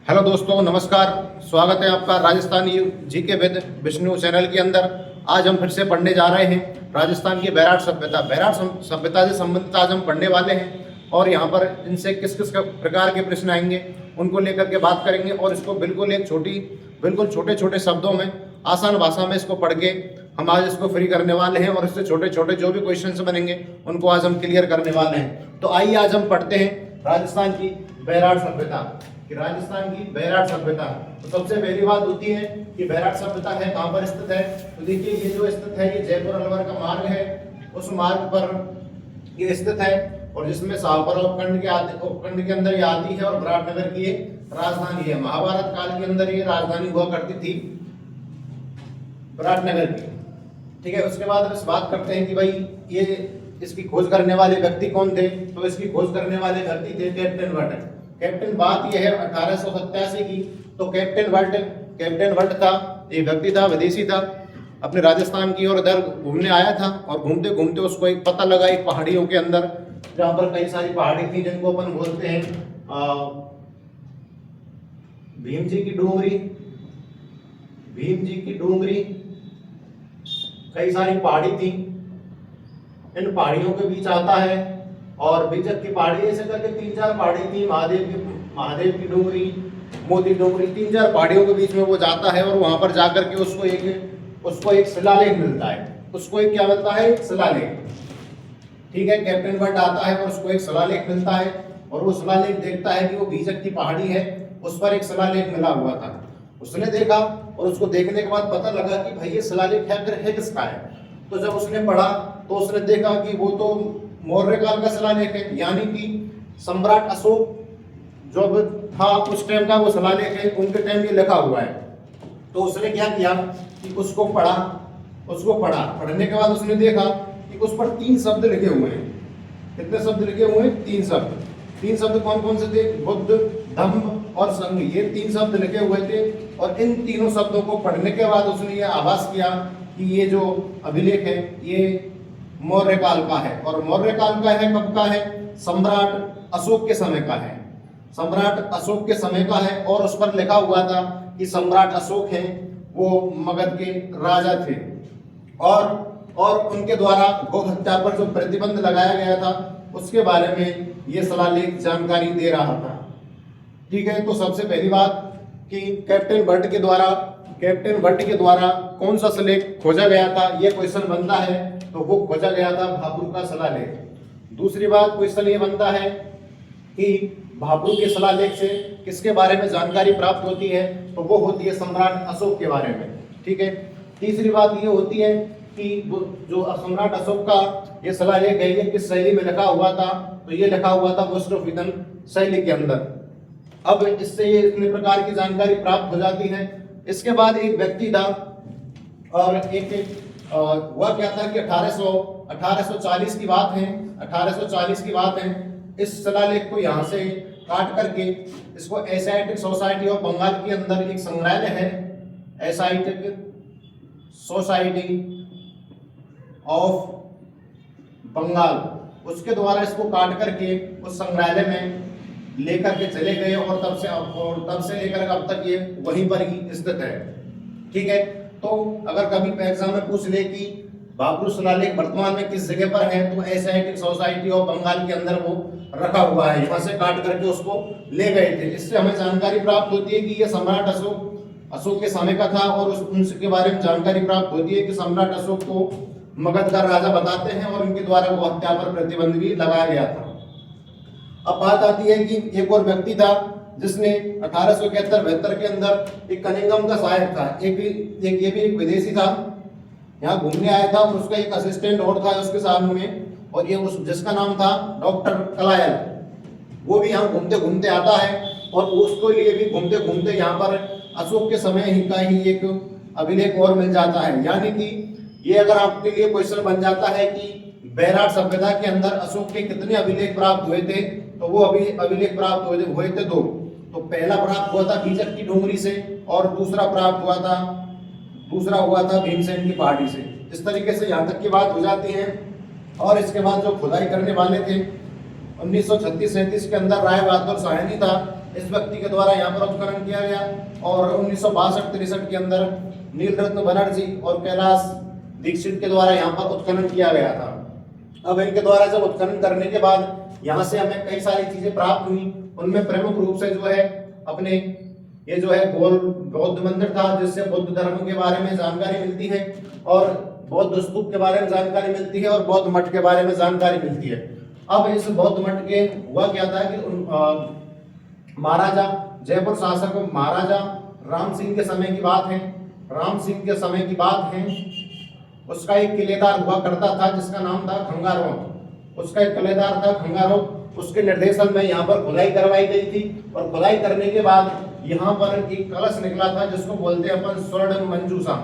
Hello दोस्तों, नमस्कार। स्वागत है आपका Rajasthan GK with Vishnu channel के अंदर। आज हम फिर से पढ़ने जा रहे हैं राजस्थान की बैराट सभ्यता। बैराट सभ्यता से संबंधित आज हम पढ़ने वाले हैं और यहाँ पर इनसे किस किस प्रकार के प्रश्न आएंगे उनको लेकर के बात करेंगे और इसको बिल्कुल छोटे छोटे शब्दों में आसान भाषा में इसको पढ़ के हम आज इसको फ्री करने वाले हैं और इससे छोटे छोटे जो भी क्वेश्चंस बनेंगे उनको आज हम क्लियर करने वाले हैं। तो आइए आज हम पढ़ते हैं राजस्थान की बैराट सभ्यता। कि राजस्थान की बैराट सभ्यता, तो सबसे पहली बात होती है कि बैराट सभ्यता है कहाँ पर स्थित है। तो देखिए ये जो स्थित है ये जयपुर अलवर का मार्ग है, उस मार्ग पर ये स्थित है और जिसमें शाहपुरा उपखंड के अंदर ये आती है और विराटनगर की राजधानी है। महाभारत काल के अंदर ये राजधानी हुआ करती थी विराटनगर की। ठीक है, उसके बाद इस बात करते हैं कि भाई ये इसकी खोज करने वाले व्यक्ति कौन थे। तो इसकी खोज करने वाले व्यक्ति थे कैप्टन वट। कैप्टन बात यह है 1887 की। तो कैप्टन वट था, एक व्यक्ति था, विदेशी था, अपने राजस्थान की ओर इधर घूमने आया था और घूमते घूमते उसको एक पता लगा एक पहाड़ियों के अंदर, जहाँ पर कई सारी पहाड़ी थी जिनको अपन बोलते हैं भीम जी की डूंगरी। कई सारी पहाड़ी थी, इन पहाड़ियों के बीच आता है और बीजक की पहाड़ी ऐसे करके 3-4 पहाड़ी थी। महादेव की डूंगरी, मोती डूंगरी, 3-4 पहाड़ियों के बीच में वो जाता है और वहां पर जाकर के उसको एक शिलालेख मिलता है। उसको एक क्या मिलता है? एक शिलालेख। ठीक है, कैप्टन वट आता है और उसको एक शिलालेख मिलता है और वो शिलालेख देखता है कि वो बीजक की पहाड़ी है, उस पर एक शिलालेख मिला हुआ था। उसने देखा और उसको देखने के बाद पता लगा कि भाई ये शिलालेख है किसका है। तो जब उसने पढ़ा तो उसने देखा कि वो तो मौर्य काल का शिलालेख है, यानी कि सम्राट अशोक जो था उस टाइम का वो शिलालेख है, उनके टाइम ये लिखा हुआ है। तो उसने क्या किया कि उसको पढ़ा। पढ़ने के बाद उसने देखा कि उस पर 3 शब्द लिखे हुए हैं। कितने शब्द लिखे हुए हैं? 3 शब्द। 3 शब्द कौन कौन से थे? बुद्ध, धम्म और संघ, ये 3 शब्द लिखे हुए थे। और इन तीनों शब्दों को पढ़ने के बाद उसने ये आभास किया कि ये जो अभिलेख है ये मौर्य काल का है। और मौर्य काल का है कब का है? सम्राट अशोक के समय का है। सम्राट अशोक के समय का है और उस पर लिखा हुआ था कि सम्राट अशोक हैं वो मगध के राजा थे और उनके द्वारा गौ हत्या पर जो प्रतिबंध लगाया गया था उसके बारे में ये शिलालेख जानकारी दे रहा था। ठीक है, तो सबसे पहली बात कि कैप्टन वट के द्वारा कौन सा शिलालेख खोजा गया था, ये क्वेश्चन बनता है। तो वो खोजा गया था भाब्रू का शिलालेख। दूसरी बात क्वेश्चन ये बनता है कि भाब्रू के शिलालेख से किसके बारे में जानकारी प्राप्त होती है। तो वो होती है सम्राट अशोक के बारे में। ठीक है, तीसरी बात ये होती है कि जो सम्राट अशोक का ये शिलालेख है ये किस शैली में लिखा हुआ था। तो ये लिखा हुआ था वज्रविदन शैली के अंदर। अब इससे ये इतने प्रकार की जानकारी प्राप्त हो जाती है। इसके बाद एक व्यक्ति था और हुआ क्या था कि 1840 की बात है। 1840 की बात है। इस शिलालेख को यहाँ से काट करके इसको एशियाटिक सोसाइटी ऑफ बंगाल के अंदर एक संग्रहालय है, एशियाटिक सोसाइटी ऑफ बंगाल, उसके द्वारा इसको काट करके उस संग्रहालय में लेकर के चले गए और तब से लेकर अब तक ये वहीं पर ही स्थित है। ठीक है, तो अगर कभी एग्जाम में पूछ ले कि भाब्रू शिलालेख वर्तमान में किस जगह पर है, तो एशियाटिक सोसाइटी ऑफ बंगाल के अंदर वो रखा हुआ है। यहाँ से काट करके उसको ले गए थे। इससे हमें जानकारी प्राप्त होती है कि ये सम्राट अशोक के समय का था और उनके बारे में जानकारी प्राप्त होती है कि सम्राट अशोक को मगध का राजा बताते हैं और उनके द्वारा वो हत्या पर प्रतिबंध भी लगाया गया था। अब बात आती है कि एक और व्यक्ति था जिसने 1871-72 के अंदर एक कनिंघम का सहायक था। ये भी एक विदेशी था, यहाँ घूमने आया था और उसका एक असिस्टेंट और था उसके साथ में, और ये जिसका नाम था डॉक्टर कलायल। वो भी यहाँ घूमते घूमते आता है और उसको लिए भी घूमते घूमते यहाँ पर अशोक के समय ही का ही एक अभिलेख और मिल जाता है। यानी कि ये अगर आपके लिए क्वेश्चन बन जाता है कि बैराट सभ्यता के अंदर अशोक के कितने अभिलेख प्राप्त हुए थे, तो वो अभिलेख प्राप्त हुए थे 2। तो पहला प्राप्त हुआ था बीजक की डूंगरी से और दूसरा हुआ था भीमसेन की पहाड़ी से। इस तरीके से यहाँ तक की बात हो जाती है। और इसके बाद जो खुदाई करने वाले थे 1936-37 के अंदर राय बहादुर साहनी था, इस व्यक्ति के द्वारा यहाँ पर उत्खनन किया गया। और 1962-63 के अंदर नीलरत्न बनर्जी और कैलाश दीक्षित के द्वारा यहाँ पर उत्खनन किया गया था। अब इनके द्वारा जब उत्खनन करने के बाद यहाँ से हमें कई सारी चीजें प्राप्त हुई। उनमें प्रमुख रूप से जो है अपने ये जो है गोल बौद्ध मंदिर था, जिससे बुद्ध धर्म के बारे में जानकारी मिलती है, और बौद्ध स्तूप के बारे में जानकारी मिलती है, और बौद्ध मठ के बारे में जानकारी मिलती है। अब इस बौद्ध मठ के हुआ क्या था कि महाराजा जयपुर शासक महाराजा राम सिंह के समय की बात है, राम सिंह के समय की बात है। उसका एक किलेदार हुआ करता था जिसका नाम था खंगारों। उसका एक किलेदार था खंगारों। उसके निर्देशन में यहाँ पर खुदाई करवाई गई थी, और खुदाई करने के बाद यहाँ पर एक कलश निकला था जिसको बोलते हैं अपन स्वर्ण मंजूषा,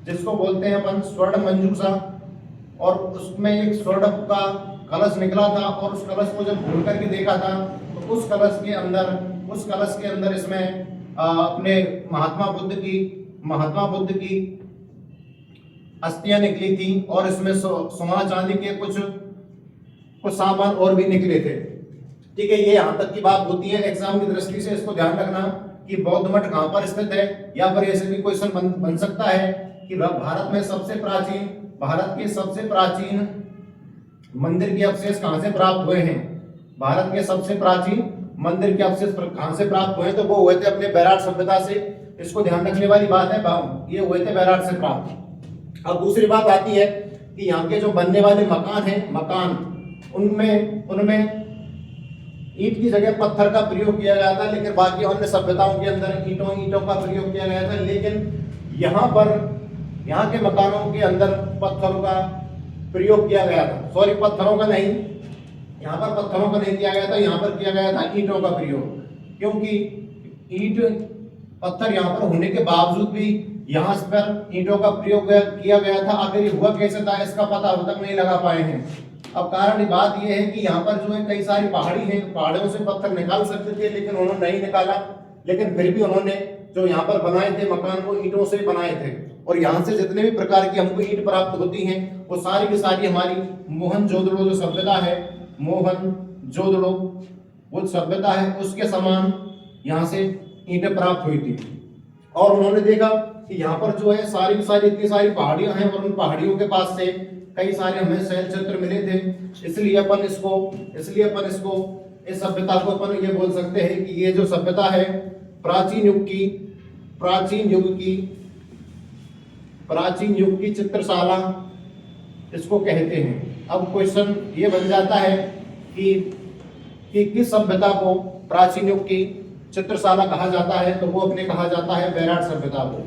जिसको बोलते हैं अपन स्वर्ण मंजूषा। और उसमें एक स्वर्ण का कलश निकला था, और उस कलश को जब खोल करके देखा था तो उस कलश के अंदर इसमें अपने महात्मा बुद्ध की अस्थियां निकली थी, और इसमें सोना चांदी के कुछ सामान और भी निकले थे। ठीक है, ये यहाँ तक की बात होती है। एग्जाम की दृष्टि से इसको ध्यान रखना कि बौद्ध मठ कहाँ पर स्थित है, या पर ऐसे भी क्वेश्चन बन सकता है कि भारत के सबसे प्राचीन मंदिर के अवशेष कहाँ से प्राप्त हुए हैं। भारत के सबसे प्राचीन मंदिर के अवशेष कहाँ से प्राप्त हुए, तो वो हुए थे अपने बैराट सभ्यता से। इसको ध्यान रखने वाली बात है, ये हुए थे बैराट से प्राप्त। अब दूसरी बात आती है कि यहाँ के जो बनने वाले मकान हैं, उनमें ईंट की जगह पत्थर का प्रयोग किया गया था, लेकिन बाकी अन्य सभ्यताओं के अंदर ईंटों का प्रयोग किया गया था। लेकिन यहाँ के मकानों के अंदर पत्थरों का प्रयोग किया गया था। सॉरी, पत्थरों का नहीं, यहाँ पर पत्थरों का नहीं किया गया था, यहाँ पर किया गया था ईंटों का प्रयोग। क्योंकि पत्थर यहाँ पर होने के बावजूद भी यहाँ पर ईंटों का प्रयोग किया गया था। अगर ये हुआ कैसे था इसका पता अब तक नहीं लगा पाए हैं। अब कारण बात यह है कि यहाँ पर जो है कई सारी पहाड़ी हैं, पहाड़ियों से पत्थर निकाल सकते थे, लेकिन उन्होंने नहीं निकाला। लेकिन फिर भी उन्होंने जो यहाँ पर बनाए थे मकान, वो ईंटों से बनाए थे। और यहाँ से जितने भी प्रकार की हमको ईंट प्राप्त होती हैं, वो सारी की सारी हमारी मोहनजोदड़ो जो सभ्यता है, मोहनजोदड़ो वो सभ्यता है, उसके समान यहाँ से ईंटें प्राप्त हुई थी। और उन्होंने देखा कि यहाँ पर जो है सारी की सारी इतनी सारी पहाड़ियां हैं, और उन पहाड़ियों के पास से कई सारे हमें शैल क्षेत्र मिले थे। इसलिए अपन इसको इस सभ्यता को अपन ये बोल सकते हैं कि ये जो सभ्यता है प्राचीन युग की चित्रशाला इसको कहते हैं। अब क्वेश्चन ये बन जाता है कि किस सभ्यता को प्राचीन युग की चित्रशाला कहा जाता है, तो वो अपने कहा जाता है बैराट सभ्यता को।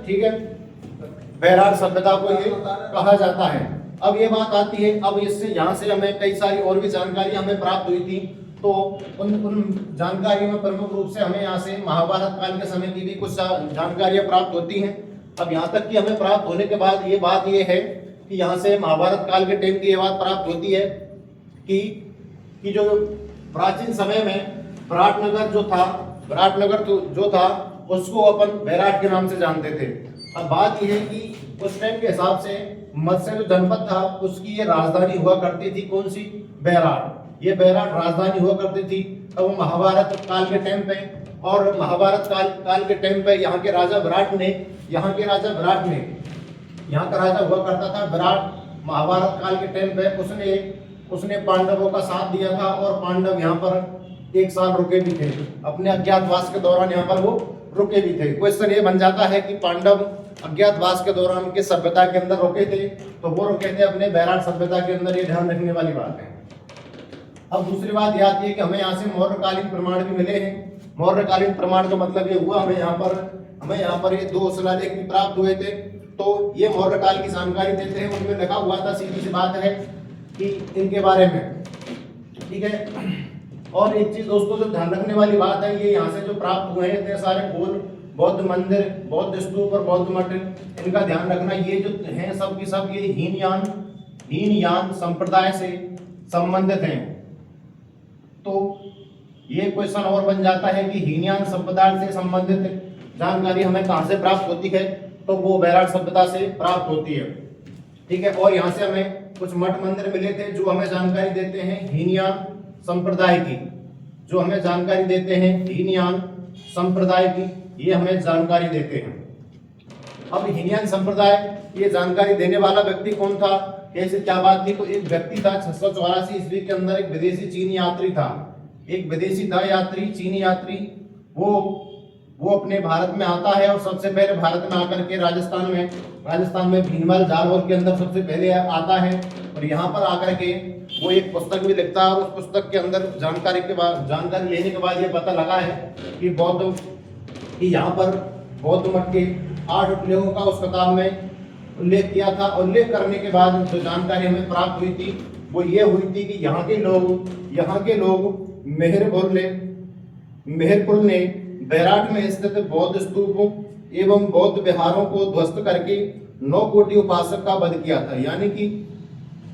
ठीक है, बैराट सभ्यता को ये कहा जाता है। अब ये बात आती है, अब इससे यहाँ से हमें कई सारी और भी जानकारी हमें प्राप्त हुई थी। तो उन जानकारियों में प्रमुख रूप से हमें यहाँ से महाभारत काल के समय की भी कुछ जानकारियां प्राप्त होती हैं। अब यहाँ तक कि हमें प्राप्त होने के बाद ये बात ये है कि यहाँ से महाभारत काल के टाइम की ये बात प्राप्त होती है कि जो प्राचीन समय में विराटनगर जो था उसको अपन बैराट के नाम से जानते थे। अब बात यह है कि उस टाइम के हिसाब से मत्स्य जो जनपद था उसकी ये राजधानी हुआ करती थी, कौन सी? बैराट। ये बैराट राजधानी हुआ करती थी। अब वो महाभारत काल के टाइम पे, और महाभारत काल के टाइम पे यहाँ का राजा विराट ने यहाँ का राजा हुआ करता था विराट। महाभारत काल के टाइम पे उसने पांडवों का साथ दिया था, और पांडव यहाँ पर 1 साल रुके भी थे। अपने अज्ञातवास के दौरान यहाँ पर वो रुके भी थे। क्वेश्चन ये बन जाता है कि पांडव अज्ञातवास के दौरान किस सभ्यता के अंदर रुके थे, तो वो रुके थे अपने बैराट सभ्यता के अंदर। ये ध्यान रखने वाली बात है। अब दूसरी बात ये आती है कि हमें यहाँ से मौर्यकालीन प्रमाण भी मिले हैं। मौर्यकालीन प्रमाण का मतलब ये हुआ हमें यहाँ पर ये 2 शिलालेख भी प्राप्त हुए थे। तो ये मौर्यकाल की जानकारी देते हैं। उनमें लिखा हुआ था, सीधी सी बात है कि इनके बारे में। ठीक है, और एक चीज दोस्तों जो ध्यान रखने वाली बात है, ये यहाँ से जो प्राप्त हुए हैं इतने सारे गोल बौद्ध मंदिर, बौद्ध स्तूप और बौद्ध मठ, इनका ध्यान रखना। ये जो हैं सब की सब ये हीनयान संप्रदाय से संबंधित हैं। तो ये क्वेश्चन और बन जाता है कि हीनयान संप्रदाय से संबंधित जानकारी हमें कहाँ से प्राप्त होती है, तो वो बैराट सभ्यता से प्राप्त होती है। ठीक है, और यहाँ से हमें कुछ मठ मंदिर मिले थे जो हमें जानकारी देते हैं हीनयान संप्रदाय की, जो हमें जानकारी देते हैं हीनयान संप्रदाय की, ये हमें जानकारी देते हैं। अब हीनयान संप्रदाय, ये जानकारी देने वाला व्यक्ति कौन था, कैसे क्या बात थी? तो एक व्यक्ति था 684 ईस्वी के अंदर, एक विदेशी चीनी यात्री था, एक विदेशी था यात्री, चीनी यात्री। वो अपने भारत में आता है और सबसे पहले भारत में आकर के राजस्थान में भीनमाल जालौर के अंदर सबसे पहले आता है और यहाँ पर आकर के वो एक पुस्तक भी लिखता है और उस पुस्तक के अंदर जानकारी लेने के बाद ये पता लगा है कि यहाँ पर बौद्ध मठ के 8 उपलेखों का उस किताब में उल्लेख किया था। उल्लेख करने के बाद जो जानकारी हमें प्राप्त हुई थी वो ये हुई थी कि यहाँ के लोग मेहरपुर ने बैराट में स्थित बौद्ध स्तूपों एवं बौद्ध विहारों को ध्वस्त करके 9 कोटि उपासक का वध किया था। यानी कि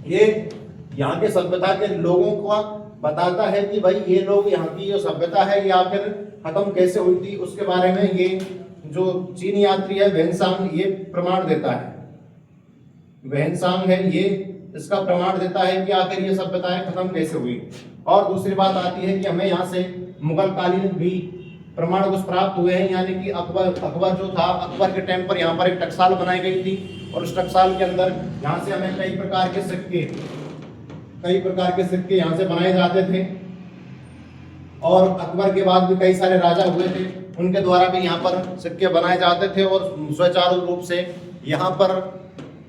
ये यहाँ के सभ्यता के लोगों को बताता है कि भाई ये लोग, यहाँ की जो सभ्यता है ये आखिर खत्म कैसे हुई थी, उसके बारे में ये जो चीनी यात्री है वेनसांग ये प्रमाण देता है। वेनसांग है ये इसका प्रमाण देता है कि आखिर ये सभ्यताएं खत्म कैसे हुई। और दूसरी बात आती है कि हमें यहाँ से मुगल कालीन भी प्रमाण कुछ प्राप्त हुए हैं। यानी कि अकबर जो था, अकबर के टाइम पर यहाँ पर एक टकसाल बनाई गई थी और उस टकसाल के अंदर यहाँ से हमें कई प्रकार के सिक्के यहाँ से बनाए जाते थे। और अकबर के बाद भी कई सारे राजा हुए थे, उनके द्वारा भी यहाँ पर सिक्के बनाए जाते थे और सुचारू रूप से यहाँ पर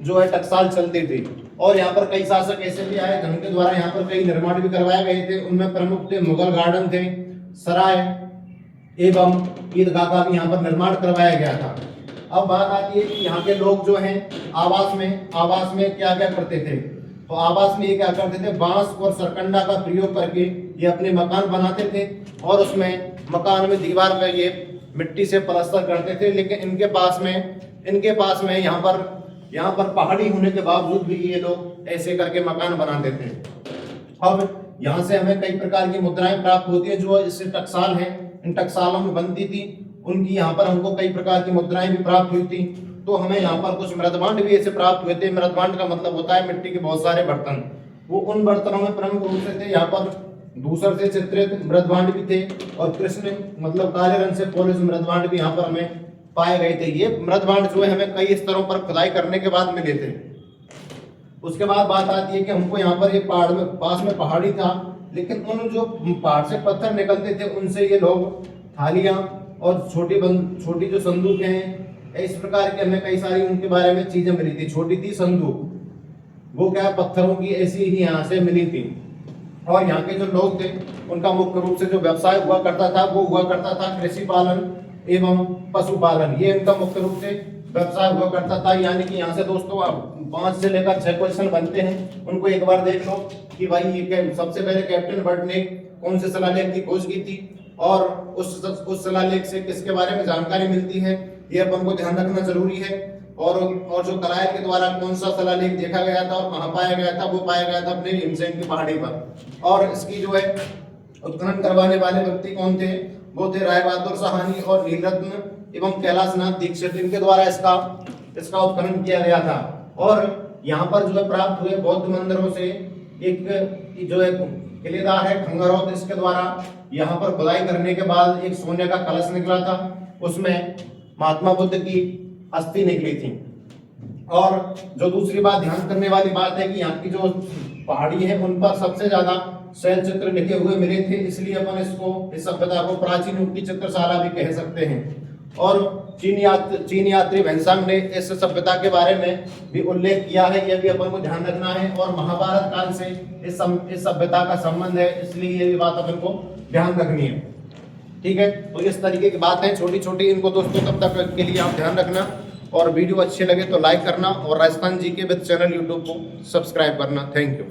जो है टकसाल चलती थी। और यहाँ पर कई शासक ऐसे भी आए जिनके द्वारा यहाँ पर कई निर्माण भी करवाए गए थे। उनमें प्रमुख थे मुगल गार्डन थे, सराय एवं ईदगाह का भी यहाँ पर निर्माण करवाया गया था। अब बात आती है कि यहाँ के लोग जो हैं आवास में क्या क्या करते थे। तो आवास में ये क्या करते थे, बांस और सरकंडा का प्रयोग करके ये अपने मकान बनाते थे और उसमें मकान में दीवार पे ये मिट्टी से प्लास्टर करते थे। लेकिन इनके पास में यहाँ पर पहाड़ी होने के बावजूद भी ये लोग ऐसे करके मकान बनाते थे। अब यहाँ से हमें कई प्रकार की मुद्राएं प्राप्त होती है जो इससे टकसाल है, इन टकसालों में बनती थी, उनकी यहाँ पर हमको कई प्रकार की मुद्राएं भी प्राप्त हुई थी। तो हमें यहाँ पर कुछ मृदभांड भी ऐसे प्राप्त हुए थे। मृदभांड का मतलब होता है मिट्टी के बहुत सारे बर्तन। वो उन बर्तनों में प्रमुख रूप से थे, यहाँ पर दूसर से चित्रित मृदभांड भी थे और कृष्ण मतलब काले रंग से पॉलिश मृदभांड भी यहाँ पर हमें पाए गए थे। ये मृदभांड जो है हमें कई स्तरों पर खुदाई करने के बाद मिले थे। उसके बाद बात आती है कि हमको यहाँ पर एक पहाड़ में पास में पहाड़ी था, लेकिन उन जो पहाड़ से पत्थर निकलते थे उनसे ये लोग थालियां और छोटी जो संदूक हैं, इस प्रकार के हमें कई सारी उनके बारे में चीजें मिली थी। छोटी थी संदूक, वो क्या पत्थरों की ऐसी ही यहाँ से मिली थी। और यहाँ के जो लोग थे उनका मुख्य रूप से जो व्यवसाय हुआ करता था कृषि पालन एवं पशुपालन, ये इनका मुख्य रूप से व्यवसाय हुआ करता था। यानी कि यहाँ से दोस्तों 5 से लेकर 6 क्वेश्चन बनते हैं, उनको एक बार देख लो कि भाई ये सबसे पहले कैप्टन बर्ड ने कौन से शिलालेख की खोज की थी और उस शिलालेख से किसके बारे में जानकारी मिलती है, ये अपन को ध्यान रखना जरूरी है। और जो कलायर के द्वारा कौन सा शिलालेख देखा गया था और कहाँ पाया गया था, वो पाया गया था अपने भीमसेन की पहाड़ी पर। और इसकी जो है उत्खनन करवाने वाले व्यक्ति कौन थे, वो थे राय बहादुर साहनी और नीलरत्न एवं कैलाशनाथ दीक्षित, इनके द्वारा इसका उत्खनन किया गया था। और यहाँ पर जो है प्राप्त हुए बौद्ध मंदिरों से एक जो है किलेदार है खंगारौत, इसके द्वारा यहाँ पर खुदाई करने के बाद एक सोने का कलश निकला था, उसमें महात्मा बुद्ध की अस्थि निकली थी। और जो दूसरी बात ध्यान करने वाली बात है कि यहाँ की जो पहाड़ी है उन पर सबसे ज्यादा शैल चित्र लिखे हुए मिले थे, इसलिए अपन इस सभ्यता को प्राचीन युग की चित्रशाला भी कह सकते हैं। और चीनी यात्री वेनसांग ने इस सभ्यता के बारे में भी उल्लेख किया है, यह भी अपन को ध्यान रखना है। और महाभारत काल से इस सभ्यता का संबंध है, इसलिए ये भी बात अपन को ध्यान रखनी है। ठीक है, तो इस तरीके की बात है छोटी छोटी, इनको दोस्तों तब तक के लिए आप ध्यान रखना। और वीडियो अच्छे लगे तो लाइक करना और Rajasthan GK with channel YouTube को सब्सक्राइब करना। Thank you.